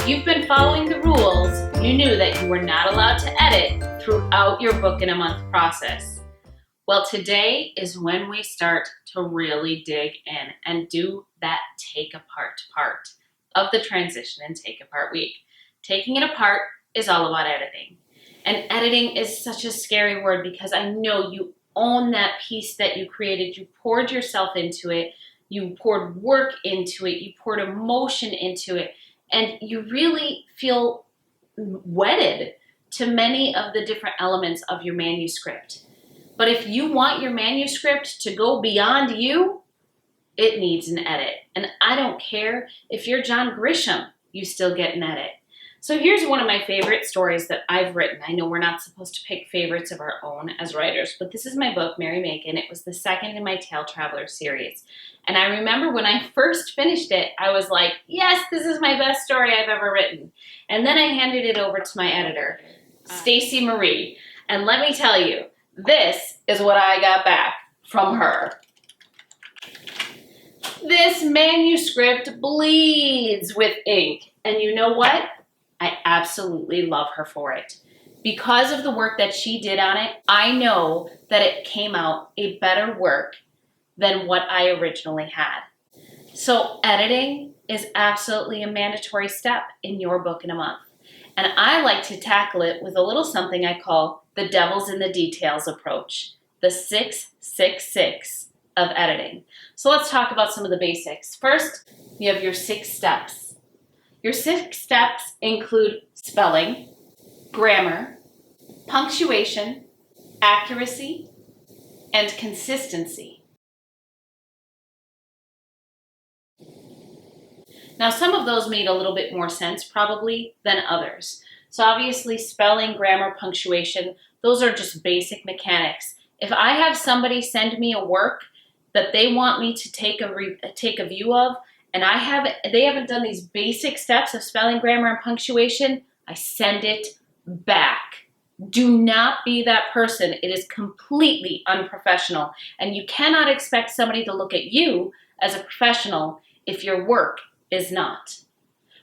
If you've been following the rules, you knew that you were not allowed to edit throughout your book in a month process. Well, today is when we start to really dig in and do that take apart part of the transition and take apart week. Taking it apart is all about editing. And editing is such a scary word because I know you own that piece that you created. You poured yourself into it. You poured work into it. You poured emotion into it. And you really feel wedded to many of the different elements of your manuscript. But if you want your manuscript to go beyond you, it needs an edit. And I don't care if you're John Grisham, you still get an edit. So here's one of my favorite stories that I've written. I know we're not supposed to pick favorites of our own as writers, but this is my book, Mary Macon. It was the second in my Tale Traveler series. And I remember when I first finished it, I was like, yes, this is my best story I've ever written. And then I handed it over to my editor, Stacy Marie. And let me tell you, this is what I got back from her. This manuscript bleeds with ink. And you know what? I absolutely love her for it. Because of the work that she did on it, I know that it came out a better work than what I originally had. So editing is absolutely a mandatory step in your book in a month. And I like to tackle it with a little something I call the devil's in the details approach, the 666 of editing. So let's talk about some of the basics. First, you have your 6 steps. Your 6 steps include spelling, grammar, punctuation, accuracy, and consistency. Now, some of those made a little bit more sense probably than others. So obviously spelling, grammar, punctuation, those are just basic mechanics. If I have somebody send me a work that they want me to take a view of, and they haven't done these basic steps of spelling, grammar, and punctuation, I send it back. Do not be that person. It is completely unprofessional. And you cannot expect somebody to look at you as a professional if your work is not.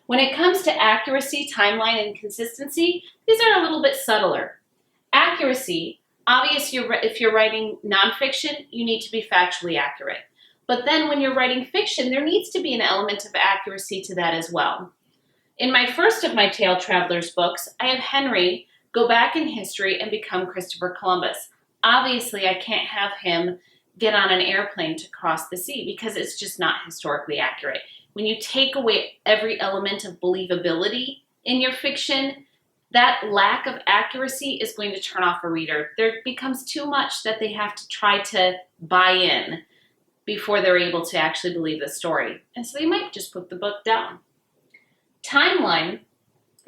When it comes to accuracy, timeline, and consistency, these are a little bit subtler. Accuracy, obviously, if you're writing nonfiction, you need to be factually accurate. But then when you're writing fiction, there needs to be an element of accuracy to that as well. In my first of my Tale Travelers books, I have Henry go back in history and become Christopher Columbus. Obviously, I can't have him get on an airplane to cross the sea because it's just not historically accurate. When you take away every element of believability in your fiction, that lack of accuracy is going to turn off a reader. There becomes too much that they have to try to buy in before they're able to actually believe the story. And so they might just put the book down. Timeline,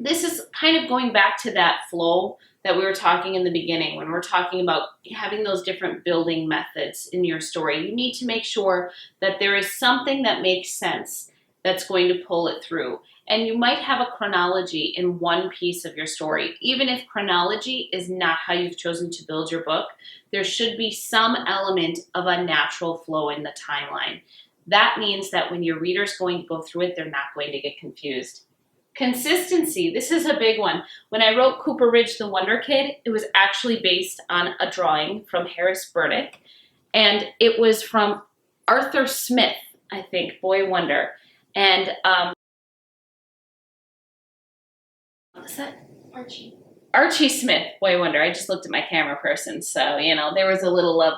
this is kind of going back to that flow that we were talking in the beginning when we're talking about having those different building methods in your story. You need to make sure that there is something that makes sense that's going to pull it through. And you might have a chronology in one piece of your story. Even if chronology is not how you've chosen to build your book, there should be some element of a natural flow in the timeline. That means that when your reader's going to go through it, they're not going to get confused. Consistency, this is a big one. When I wrote Cooper Ridge the Wonder Kid, it was actually based on a drawing from Harris Burdick, and it was from Arthur Smith, I think, Boy Wonder. And what's that? Archie Smith, Boy Wonder. I just looked at my camera person, so you know there was a little of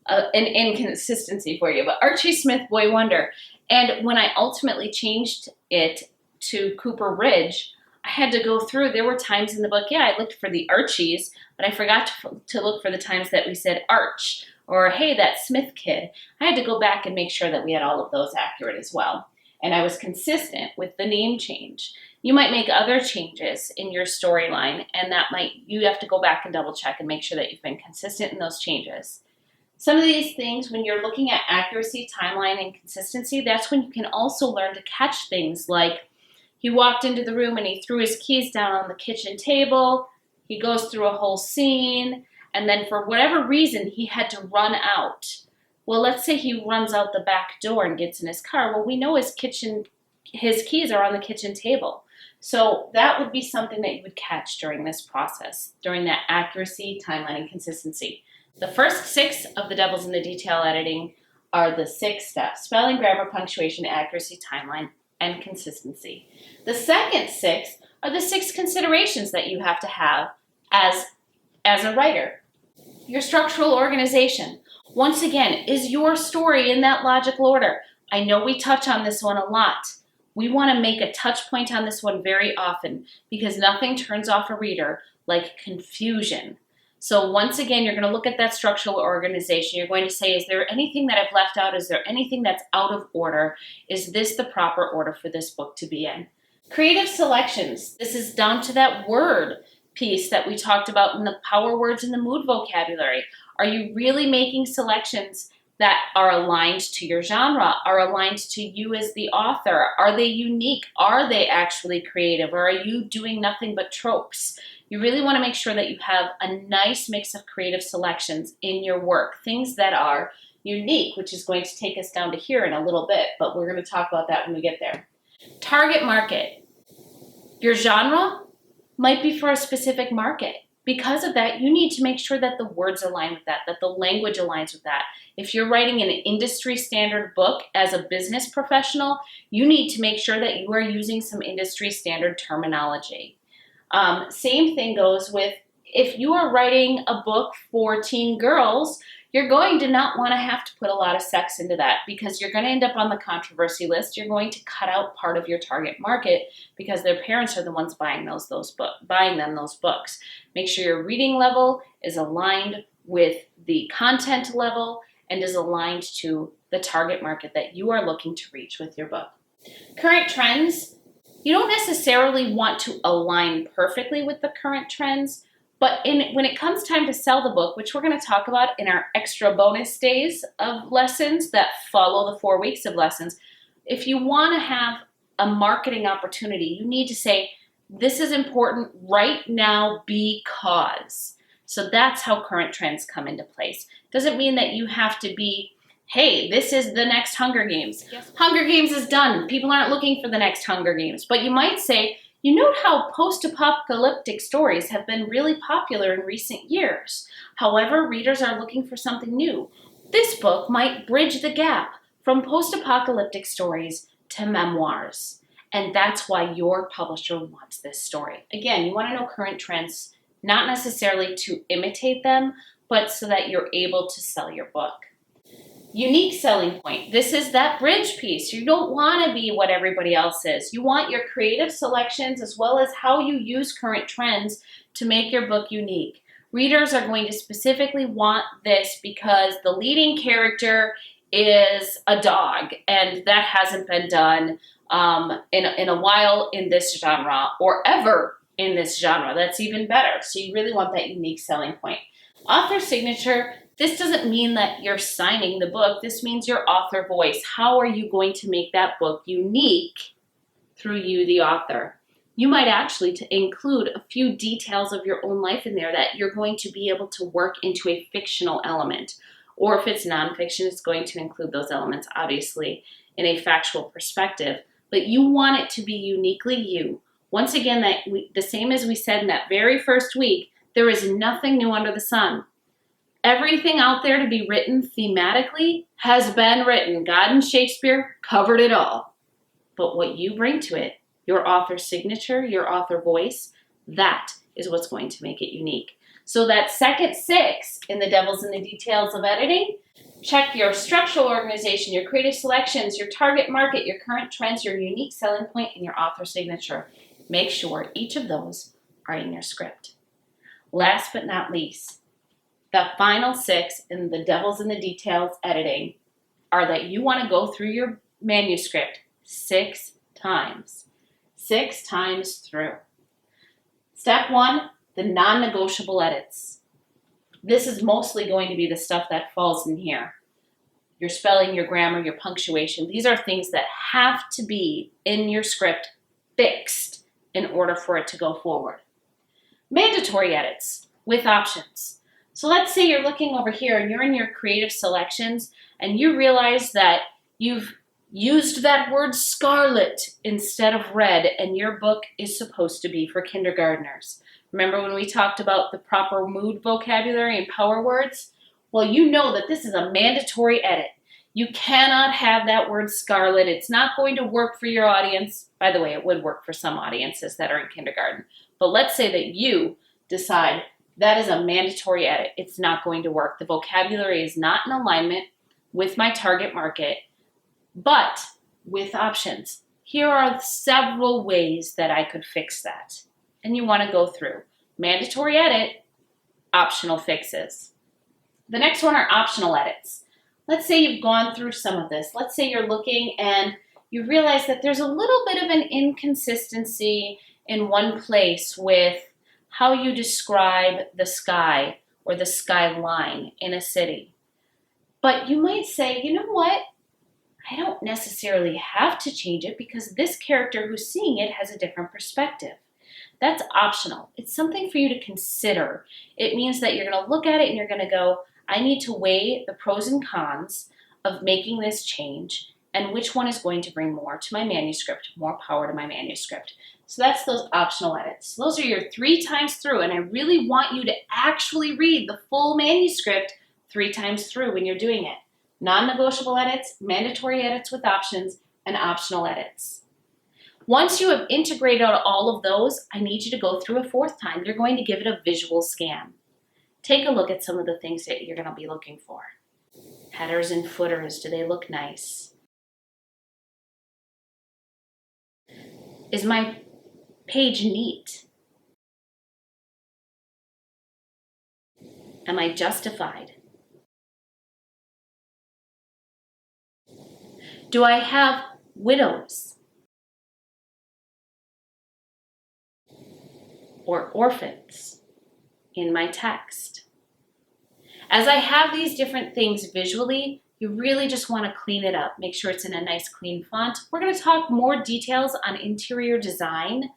an inconsistency for you. But Archie Smith, Boy Wonder. And when I ultimately changed it to Cooper Ridge, I had to go through. There were times in the book, yeah, I looked for the Archies, but I forgot to look for the times that we said Arch or hey, that Smith kid. I had to go back and make sure that we had all of those accurate as well. And I was consistent with the name change. You might make other changes in your storyline, and you have to go back and double check and make sure that you've been consistent in those changes. Some of these things, when you're looking at accuracy, timeline, and consistency, that's when you can also learn to catch things like he walked into the room and he threw his keys down on the kitchen table. He goes through a whole scene, and then for whatever reason, he had to run out. Well, let's say he runs out the back door and gets in his car. Well, we know his kitchen his keys are on the kitchen table. So that would be something that you would catch during this process, during that accuracy, timeline, and consistency. The first 6 of the Devil's in the Detail editing are the 6 steps: spelling, grammar, punctuation, accuracy, timeline, and consistency. The second 6 are the 6 considerations that you have to have as a writer. Your structural organization. Once again, is your story in that logical order? I know we touch on this one a lot. We want to make a touch point on this one very often because nothing turns off a reader like confusion. So once again, you're going to look at that structural organization. You're going to say, is there anything that I've left out? Is there anything that's out of order? Is this the proper order for this book to be in? Creative selections. This is down to that word piece that we talked about in the power words and the mood vocabulary. Are you really making selections that are aligned to your genre, are aligned to you as the author? Are they unique? Are they actually creative? Or are you doing nothing but tropes? You really want to make sure that you have a nice mix of creative selections in your work, things that are unique, which is going to take us down to here in a little bit, but we're going to talk about that when we get there. Target market. Your genre might be for a specific market. Because of that, you need to make sure that the words align with that the language aligns with that. If you're writing an industry standard book as a business professional, you need to make sure that you are using some industry standard terminology. Same thing goes with if you are writing a book for teen girls, you're going to not want to have to put a lot of sex into that because you're going to end up on the controversy list. You're going to cut out part of your target market because their parents are the ones buying them those books. Make sure your reading level is aligned with the content level and is aligned to the target market that you are looking to reach with your book. Current trends. You don't necessarily want to align perfectly with the current trends, but when it comes time to sell the book, which we're going to talk about in our extra bonus days of lessons that follow the 4 weeks of lessons, if you want to have a marketing opportunity, you need to say, this is important right now because. So that's how current trends come into place. Doesn't mean that you have to be, hey, this is the next Hunger Games. Yes. Hunger Games is done. People aren't looking for the next Hunger Games. But you might say, you note how post-apocalyptic stories have been really popular in recent years. However, readers are looking for something new. This book might bridge the gap from post-apocalyptic stories to memoirs. And that's why your publisher wants this story. Again, you want to know current trends, not necessarily to imitate them, but so that you're able to sell your book. Unique selling point. This is that bridge piece. You don't want to be what everybody else is. You want your creative selections as well as how you use current trends to make your book unique. Readers are going to specifically want this because the leading character is a dog, and that hasn't been done in a while in this genre or ever in this genre. That's even better. So you really want that unique selling point. Author signature. This doesn't mean that you're signing the book. This means your author voice. How are you going to make that book unique through you, the author? You might actually include a few details of your own life in there that you're going to be able to work into a fictional element. Or if it's nonfiction, it's going to include those elements, obviously, in a factual perspective. But you want it to be uniquely you. Once again, the same as we said in that very first week, there is nothing new under the sun. Everything out there to be written thematically has been written. God and Shakespeare covered it all. But what you bring to it, your author signature, your author voice, that is what's going to make it unique. So that second 6 in the Devil's in the Details of editing, check your structural organization, your creative selections, your target market, your current trends, your unique selling point, and your author signature. Make sure each of those are in your script. Last but not least, the final 6 in the Devil's in the Details editing are that you want to go through your manuscript 6 times. 6 times through. Step 1, the non-negotiable edits. This is mostly going to be the stuff that falls in here. Your spelling, your grammar, your punctuation. These are things that have to be in your script fixed in order for it to go forward. Mandatory edits with options. So let's say you're looking over here and you're in your creative selections and you realize that you've used that word scarlet instead of red, and your book is supposed to be for kindergartners. Remember when we talked about the proper mood vocabulary and power words? Well, you know that this is a mandatory edit. You cannot have that word scarlet. It's not going to work for your audience. By the way, it would work for some audiences that are in kindergarten. But let's say that you decide that is a mandatory edit. It's not going to work. The vocabulary is not in alignment with my target market, but with options. Here are several ways that I could fix that. And you want to go through mandatory edit, optional fixes. The next one are optional edits. Let's say you've gone through some of this. Let's say you're looking and you realize that there's a little bit of an inconsistency in one place with how you describe the sky or the skyline in a city. But you might say, you know what? I don't necessarily have to change it because this character who's seeing it has a different perspective. That's optional. It's something for you to consider. It means that you're going to look at it and you're going to go, I need to weigh the pros and cons of making this change and which one is going to bring more to my manuscript, more power to my manuscript. So that's those optional edits. Those are your 3 times through, and I really want you to actually read the full manuscript 3 times through when you're doing it. Non-negotiable edits, mandatory edits with options, and optional edits. Once you have integrated all of those, I need you to go through a 4th time. You're going to give it a visual scan. Take a look at some of the things that you're going to be looking for. Headers and footers, do they look nice? Is my page neat? Am I justified? Do I have widows or orphans in my text? As I have these different things visually, you really just want to clean it up. Make sure it's in a nice clean font. We're going to talk more details on interior design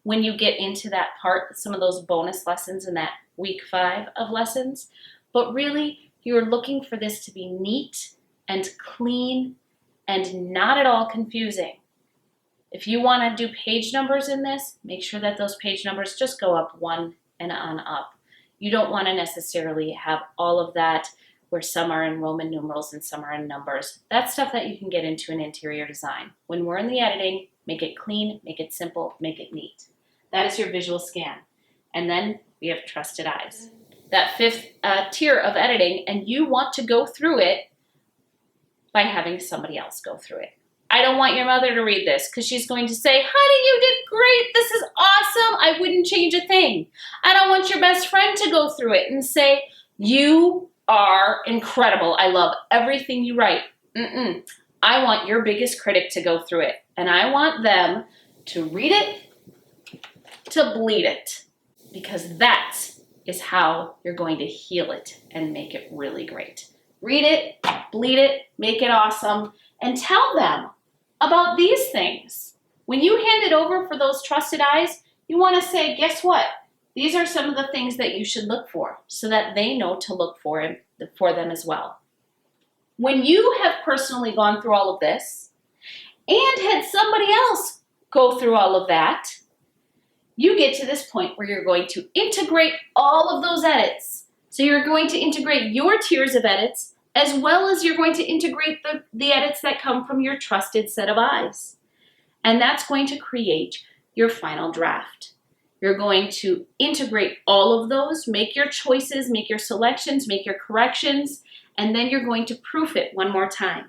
when you get into that part, some of those bonus lessons in that week 5 of lessons. But really, you're looking for this to be neat and clean and not at all confusing. If you want to do page numbers in this, make sure that those page numbers just go up 1 and on up. You don't want to necessarily have all of that where some are in Roman numerals and some are in numbers. That's stuff that you can get into in interior design. When we're in the editing, make it clean, make it simple, make it neat. That is your visual scan. And then we have trusted eyes. That 5th tier of editing, and you want to go through it by having somebody else go through it. I don't want your mother to read this because she's going to say, honey, you did great. This is awesome. I wouldn't change a thing. I don't want your best friend to go through it and say, you are incredible. I love everything you write. I want your biggest critic to go through it. And I want them to read it, to bleed it, because that is how you're going to heal it and make it really great. Read it, bleed it, make it awesome, and tell them about these things. When you hand it over for those trusted eyes, you want to say, guess what? These are some of the things that you should look for so that they know to look for them as well. When you have personally gone through all of this and had somebody else go through all of that, you get to this point where you're going to integrate all of those edits. So you're going to integrate your tiers of edits as well as you're going to integrate the edits that come from your trusted set of eyes. And that's going to create your final draft. You're going to integrate all of those, make your choices, make your selections, make your corrections, and then you're going to proof it one more time.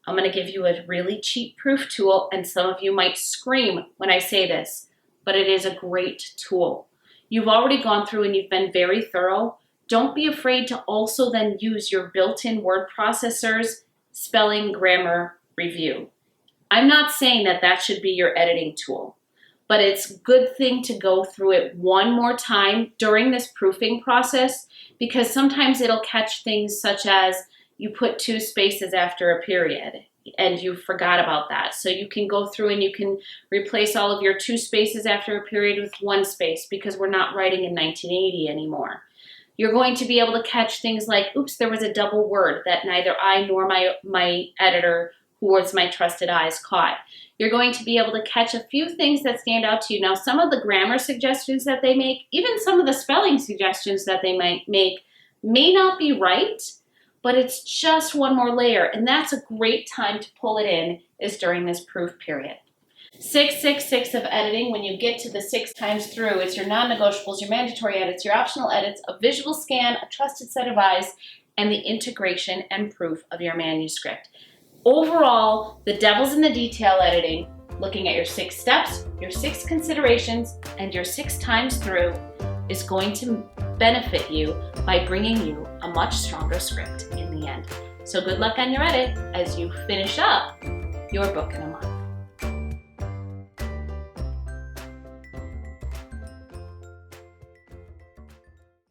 I'm going to give you a really cheap proof tool, and some of you might scream when I say this, but it is a great tool. You've already gone through and you've been very thorough. Don't be afraid to also then use your built-in word processors, spelling, grammar, review. I'm not saying that that should be your editing tool, but it's a good thing to go through it one more time during this proofing process because sometimes it'll catch things such as you put 2 spaces after a period and you forgot about that. So you can go through and you can replace all of your 2 spaces after a period with 1 space because we're not writing in 1980 anymore. You're going to be able to catch things like, oops, there was a double word that neither I nor my editor Words My Trusted Eyes Caught. You're going to be able to catch a few things that stand out to you. Now, some of the grammar suggestions that they make, even some of the spelling suggestions that they might make, may not be right, but it's just one more layer, and that's a great time to pull it in, is during this proof period. 666 of editing, when you get to the 6 times through, it's your non-negotiables, your mandatory edits, your optional edits, a visual scan, a trusted set of eyes, and the integration and proof of your manuscript. Overall, the devil's in the detail editing, looking at your 6 steps, your 6 considerations, and your 6 times through, is going to benefit you by bringing you a much stronger script in the end. So good luck on your edit as you finish up your book in a month.